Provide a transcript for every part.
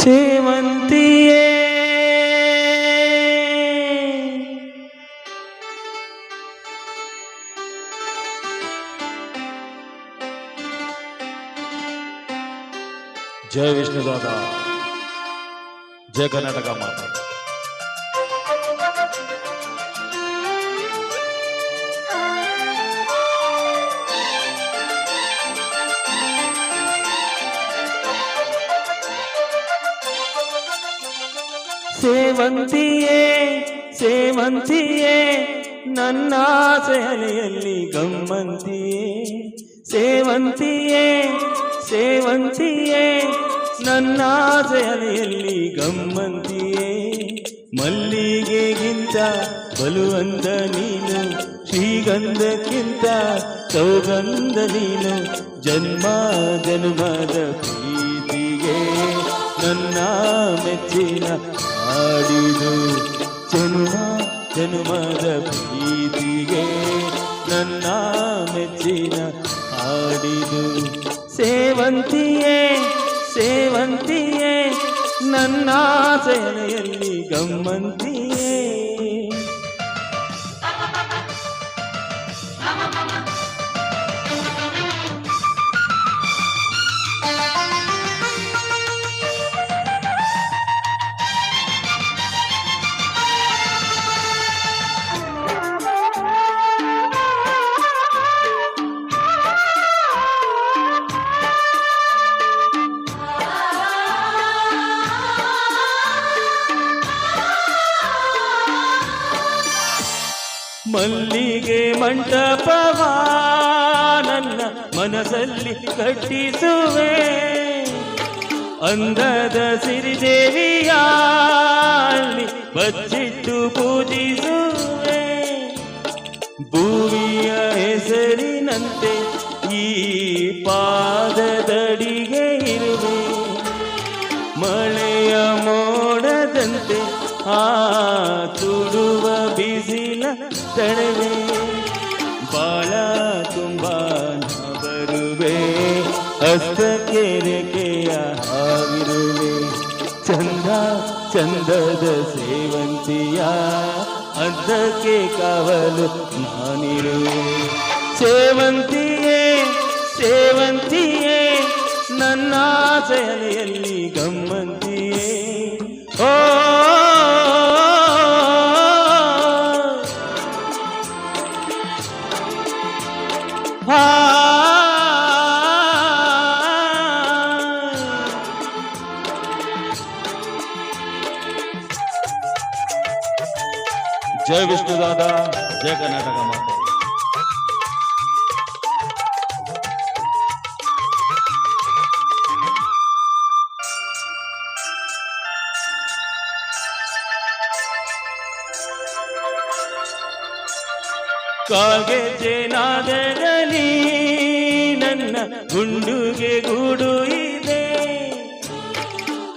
ಸೇವಂತಿಯೇ ಜಯ ವಿಷ್ಣುದಾದ, ಜಯ ಕರ್ನಾಟಕ ಮಾತೆ. ಸೇವಂತಿಯೇ ಸೇವಂತಿಯೇ ನನ್ನ ಸೆಹಲೆಯಲ್ಲಿ ಗಮ್ಮಂತಿಯೇ, ಸೇವಂತಿಯೇ ಸೇವಂತಿಯೇ ನನ್ನ ಸೆಹಲೆಯಲ್ಲಿ ಗಮ್ಮಂತಿಯೇ. ಮಲ್ಲಿಗೆಗಿಂತ ಬಲುವಂದ ನೀನು, ಶ್ರೀಗಂಧಕ್ಕಿಂತ ಸೌಗಂಧ ನೀನು. ಜನ್ಮ ಜನ್ಮದ ಪ್ರೀತಿಗೆ ನನ್ನ ಮೆಚ್ಚಿನ ಹಾಡಿದು, ಜನ್ಮ ಜನ್ಮದ ಪ್ರೀತಿಗೆ ನನ್ನ ಮೆಚ್ಚಿನ ಹಾಡಿದು. ಸೇವಂತಿಯೇ ಸೇವಂತಿಯೇ ನನ್ನ ಸೆಹಲೆಯಲ್ಲಿ ಗಮ್ಮಂತಿಯೇ. ಮಲ್ಲಿಗೆ ಮಂಟಪವ ನನ್ನ ಮನಸ್ಸಲ್ಲಿ ಕಟ್ಟಿಸುವೆ, ಅಂದದ ಸಿರಿದೇವಿಯಲ್ಲಿ ಬಚ್ಚಿಟ್ಟು ಪೂಜಿಸುವೆ. ಭೂಮಿಯ ಹೆಸರಿನಂತೆ ಈ ಪಾದದಡಿಗೆ ಇರುವೆ, ಮಳೆಯ ಮೋಡದಂತೆ ಆ ತುಡುವ ಬಿಸಿಲ ತಡವೆ. ಬಾಳ ತುಂಬ ಬರುವೆ, ಹಸ್ತಕ್ಕೆ ರೇಖೆಯ ಹಾವಿರುವೆ. ಚಂದ ಚಂದದ ಸೇವಂತಿಯ ಅದ್ದಕ್ಕೆ ಕಾವಲು ನಾನಿರುವೆ. ಸೇವಂತಿಯೇ ಸೇವಂತಿಯೇ ನನ್ನ ಸೆಹಲೆಯಲ್ಲಿ ಗಮ್ಮಂತಿಯೇ. ಓ ಜಯ ವಿಷ್ಣುದಾದ, ಜಯ ಕರ್ನಾಟಕ ಮಾತೆ. ಕಾಗೆಜೆ ನಾದದಲ್ಲಿ ನನ್ನ ಗುಂಡುಗೆ ಗೂಡು ಇದೆ,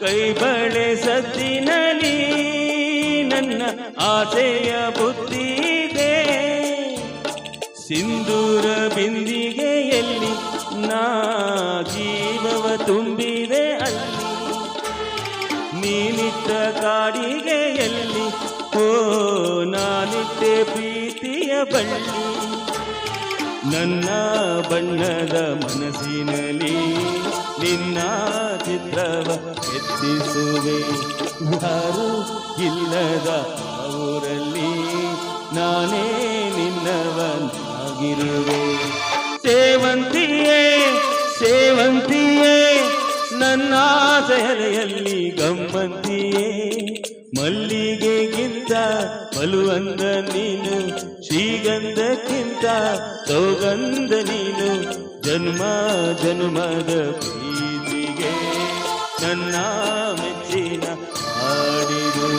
ಕೈ ಬಳೆ ಸದ್ದಿನಲ್ಲಿ ನನ್ನ ಆಸೆಯ ಬುದ್ಧಿ ಇದೆ. ಸಿಂಧೂರ ಬಿಂದಿಗೆಯಲ್ಲಿ ನಾ ಜೀವವ ತುಂಬಿದೆ ಅಲ್ಲಿ, ನೀನಿಟ್ಟ ಕಾಡಿಗೆಯಲ್ಲಿ ಓ ನಾನಿಟ್ಟೆ ಪ್ರೀತಿಯ ಬಳ್ಳಿ. ನನ್ನ ಬಣ್ಣದ ಮನಸ್ಸಿನಲ್ಲಿ ನಿನ್ನ ಚಿತ್ರವ ಎತ್ತಿಸುವೆ, ಯಾರು ಇಲ್ಲದ ಊರಲ್ಲಿ ನಾನೇ ನಿನ್ನವನಾಗಿರುವೆ. ಸೇವಂತಿಯೇ ಸೇವಂತಿಯೇ ನನ್ನ ಸೆಹಲೆಯಲ್ಲಿ ಗಮ್ಮಂತಿಯೇ. ಮಲ್ಲಿಗೆಗಿಂತ ಬಲುವಂದ ನೀನು, ಶ್ರೀಗಂಧಕ್ಕಿಂತ ಸೌಗಂಧ ನೀನು. ಜನ್ಮ ಜನ್ಮದ ಪ್ರೀತಿಗೆ ನನ್ನ ಮೆಚ್ಚಿನ ಹಾಡಿದು.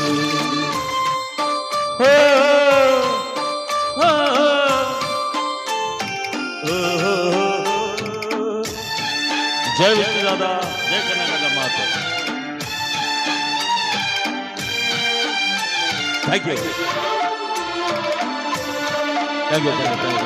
ಜಯ ವಿಷ್ಣುದಾದ, ಜಯ ಕರ್ನಾಟಕ ಮಾತೆ. Thank you thank you thank you.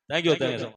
Thank you